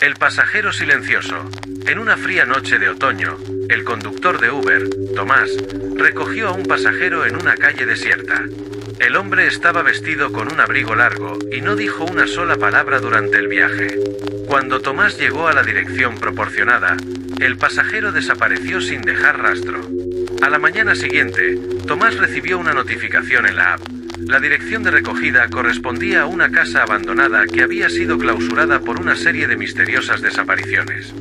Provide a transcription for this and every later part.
El pasajero silencioso. En una fría noche de otoño, el conductor de Uber, Tomás, recogió a un pasajero en una calle desierta. El hombre estaba vestido con un abrigo largo y no dijo una sola palabra durante el viaje. Cuando Tomás llegó a la dirección proporcionada, el pasajero desapareció sin dejar rastro. A la mañana siguiente, Tomás recibió una notificación en la app. La dirección de recogida correspondía a una casa abandonada que había sido clausurada por una serie de misteriosas desapariciones.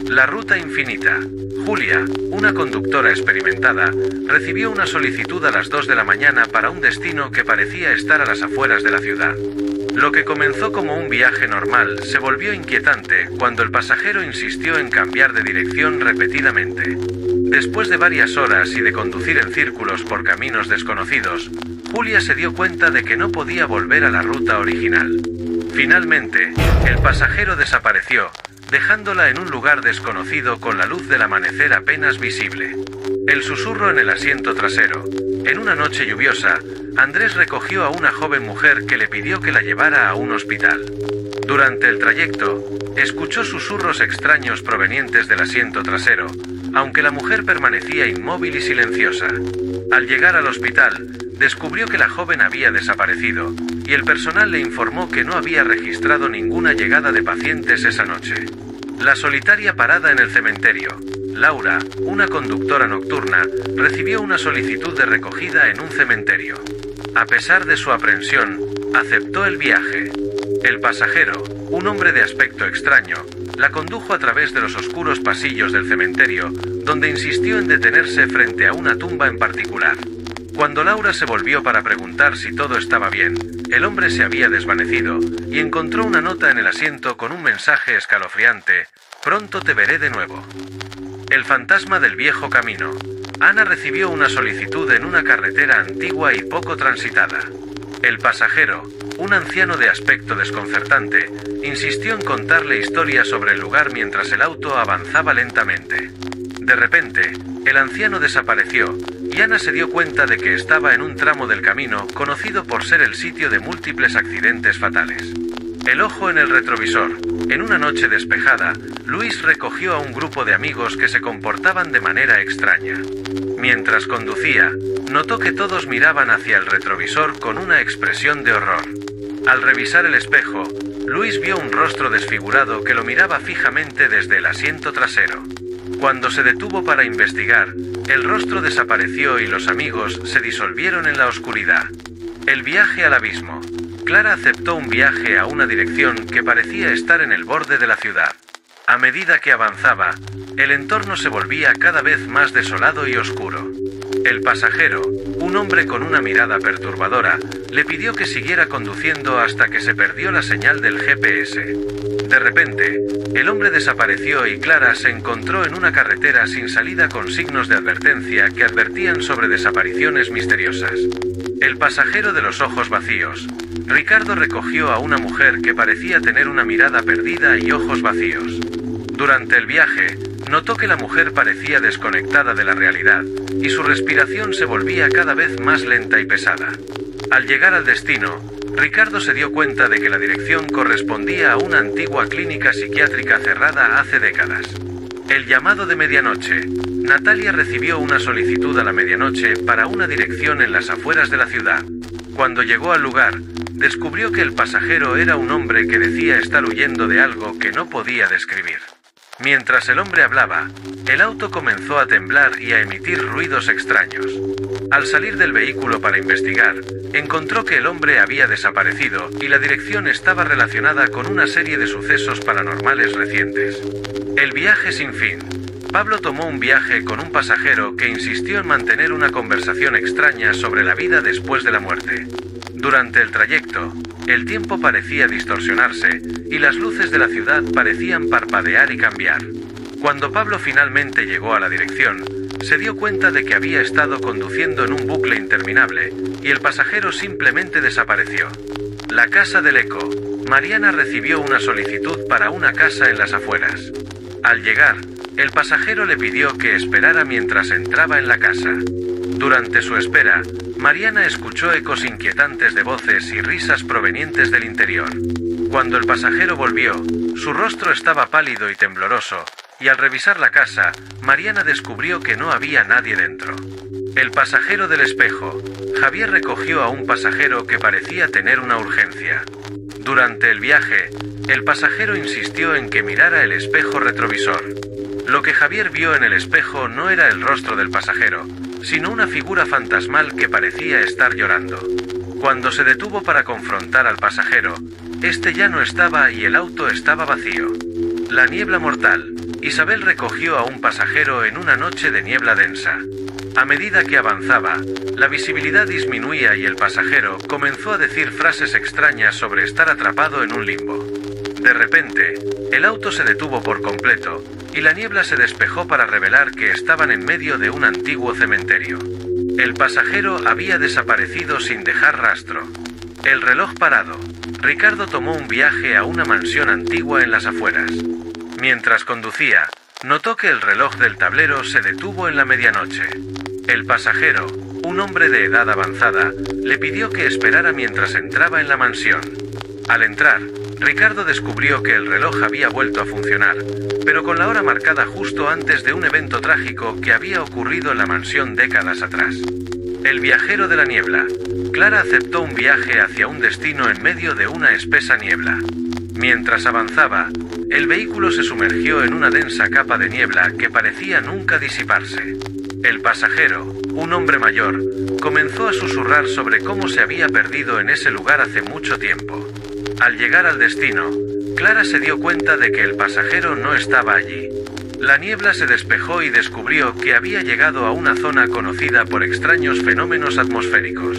La ruta infinita. Julia, una conductora experimentada, recibió una solicitud a las 2 de la mañana para un destino que parecía estar a las afueras de la ciudad. Lo que comenzó como un viaje normal se volvió inquietante cuando el pasajero insistió en cambiar de dirección repetidamente. Después de varias horas y de conducir en círculos por caminos desconocidos, Julia se dio cuenta de que no podía volver a la ruta original. Finalmente, el pasajero desapareció, dejándola en un lugar desconocido con la luz del amanecer apenas visible. El susurro en el asiento trasero. En una noche lluviosa, Andrés recogió a una joven mujer que le pidió que la llevara a un hospital. Durante el trayecto, escuchó susurros extraños provenientes del asiento trasero, aunque la mujer permanecía inmóvil y silenciosa. Al llegar al hospital, descubrió que la joven había desaparecido, y el personal le informó que no había registrado ninguna llegada de pacientes esa noche. La solitaria parada en el cementerio. Laura, una conductora nocturna, recibió una solicitud de recogida en un cementerio. A pesar de su aprensión, aceptó el viaje. El pasajero, un hombre de aspecto extraño, la condujo a través de los oscuros pasillos del cementerio, donde insistió en detenerse frente a una tumba en particular. Cuando Laura se volvió para preguntar si todo estaba bien, el hombre se había desvanecido, y encontró una nota en el asiento con un mensaje escalofriante: «Pronto te veré de nuevo». El fantasma del viejo camino. Ana recibió una solicitud en una carretera antigua y poco transitada. El pasajero, un anciano de aspecto desconcertante, insistió en contarle historias sobre el lugar mientras el auto avanzaba lentamente. De repente, el anciano desapareció, y Ana se dio cuenta de que estaba en un tramo del camino conocido por ser el sitio de múltiples accidentes fatales. El ojo en el retrovisor. En una noche despejada, Luis recogió a un grupo de amigos que se comportaban de manera extraña. Mientras conducía, notó que todos miraban hacia el retrovisor con una expresión de horror. Al revisar el espejo, Luis vio un rostro desfigurado que lo miraba fijamente desde el asiento trasero. Cuando se detuvo para investigar, el rostro desapareció y los amigos se disolvieron en la oscuridad. El viaje al abismo. Clara aceptó un viaje a una dirección que parecía estar en el borde de la ciudad. A medida que avanzaba, el entorno se volvía cada vez más desolado y oscuro. El pasajero, un hombre con una mirada perturbadora, le pidió que siguiera conduciendo hasta que se perdió la señal del GPS. De repente, el hombre desapareció y Clara se encontró en una carretera sin salida con signos de advertencia que advertían sobre desapariciones misteriosas. El pasajero de los ojos vacíos. Ricardo recogió a una mujer que parecía tener una mirada perdida y ojos vacíos. Durante el viaje, notó que la mujer parecía desconectada de la realidad, y su respiración se volvía cada vez más lenta y pesada. Al llegar al destino, Ricardo se dio cuenta de que la dirección correspondía a una antigua clínica psiquiátrica cerrada hace décadas. El llamado de medianoche. Natalia recibió una solicitud a la medianoche para una dirección en las afueras de la ciudad. Cuando llegó al lugar, descubrió que el pasajero era un hombre que decía estar huyendo de algo que no podía describir. Mientras el hombre hablaba, el auto comenzó a temblar y a emitir ruidos extraños. Al salir del vehículo para investigar, encontró que el hombre había desaparecido y la dirección estaba relacionada con una serie de sucesos paranormales recientes. El viaje sin fin. Pablo tomó un viaje con un pasajero que insistió en mantener una conversación extraña sobre la vida después de la muerte. Durante el trayecto, el tiempo parecía distorsionarse, y las luces de la ciudad parecían parpadear y cambiar. Cuando Pablo finalmente llegó a la dirección, se dio cuenta de que había estado conduciendo en un bucle interminable, y el pasajero simplemente desapareció. La casa del eco. Mariana recibió una solicitud para una casa en las afueras. Al llegar, el pasajero le pidió que esperara mientras entraba en la casa. Durante su espera, Mariana escuchó ecos inquietantes de voces y risas provenientes del interior. Cuando el pasajero volvió, Su rostro estaba pálido y tembloroso, y al revisar la casa, Mariana descubrió que no había nadie dentro. El pasajero del espejo. Javier recogió a un pasajero que parecía tener una urgencia. Durante el viaje, el pasajero insistió en que mirara el espejo retrovisor. Lo que Javier vio en el espejo no era el rostro del pasajero, sino una figura fantasmal que parecía estar llorando. Cuando se detuvo para confrontar al pasajero, este ya no estaba y el auto estaba vacío. La niebla mortal. Isabel recogió a un pasajero en una noche de niebla densa. A medida que avanzaba, la visibilidad disminuía y el pasajero comenzó a decir frases extrañas sobre estar atrapado en un limbo. De repente, el auto se detuvo por completo, y la niebla se despejó para revelar que estaban en medio de un antiguo cementerio. El pasajero había desaparecido sin dejar rastro. El reloj parado. Ricardo tomó un viaje a una mansión antigua en las afueras. Mientras conducía, notó que el reloj del tablero se detuvo en la medianoche. El pasajero, un hombre de edad avanzada, le pidió que esperara mientras entraba en la mansión. Al entrar, Ricardo descubrió que el reloj había vuelto a funcionar, pero con la hora marcada justo antes de un evento trágico que había ocurrido en la mansión décadas atrás. El viajero de la niebla. Clara aceptó un viaje hacia un destino en medio de una espesa niebla. Mientras avanzaba, el vehículo se sumergió en una densa capa de niebla que parecía nunca disiparse. El pasajero, un hombre mayor, comenzó a susurrar sobre cómo se había perdido en ese lugar hace mucho tiempo. Al llegar al destino, Clara se dio cuenta de que el pasajero no estaba allí. La niebla se despejó y descubrió que había llegado a una zona conocida por extraños fenómenos atmosféricos.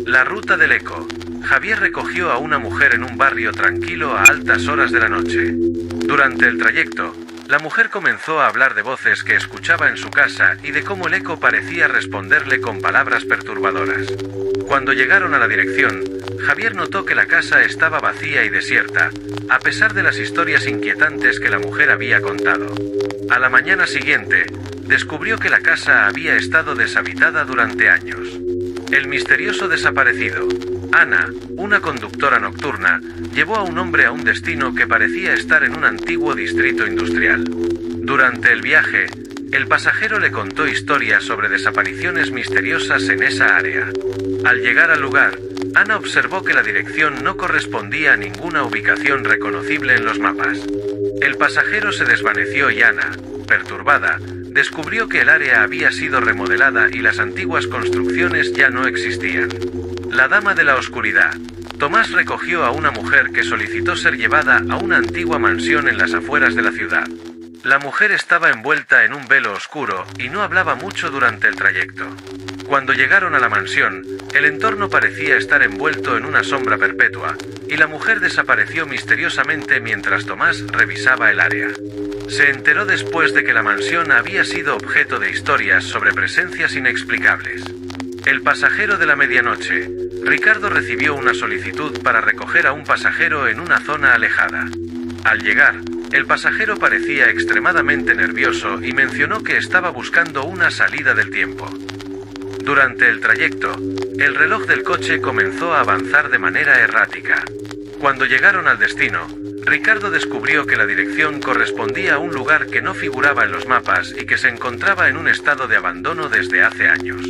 La ruta del eco. Javier recogió a una mujer en un barrio tranquilo a altas horas de la noche. Durante el trayecto, la mujer comenzó a hablar de voces que escuchaba en su casa y de cómo el eco parecía responderle con palabras perturbadoras. Cuando llegaron a la dirección, Javier notó que la casa estaba vacía y desierta, a pesar de las historias inquietantes que la mujer había contado. A la mañana siguiente, descubrió que la casa había estado deshabitada durante años. El misterioso desaparecido. Ana, una conductora nocturna, llevó a un hombre a un destino que parecía estar en un antiguo distrito industrial. Durante el viaje, el pasajero le contó historias sobre desapariciones misteriosas en esa área. Al llegar al lugar, Ana observó que la dirección no correspondía a ninguna ubicación reconocible en los mapas. El pasajero se desvaneció y Ana, perturbada, descubrió que el área había sido remodelada y las antiguas construcciones ya no existían. La Dama de la Oscuridad. Tomás recogió a una mujer que solicitó ser llevada a una antigua mansión en las afueras de la ciudad. La mujer estaba envuelta en un velo oscuro y no hablaba mucho durante el trayecto. Cuando llegaron a la mansión, el entorno parecía estar envuelto en una sombra perpetua, y la mujer desapareció misteriosamente mientras Tomás revisaba el área. Se enteró después de que la mansión había sido objeto de historias sobre presencias inexplicables. El pasajero de la medianoche. Ricardo recibió una solicitud para recoger a un pasajero en una zona alejada. Al llegar, el pasajero parecía extremadamente nervioso y mencionó que estaba buscando una salida del tiempo. Durante el trayecto, el reloj del coche comenzó a avanzar de manera errática. Cuando llegaron al destino, Ricardo descubrió que la dirección correspondía a un lugar que no figuraba en los mapas y que se encontraba en un estado de abandono desde hace años.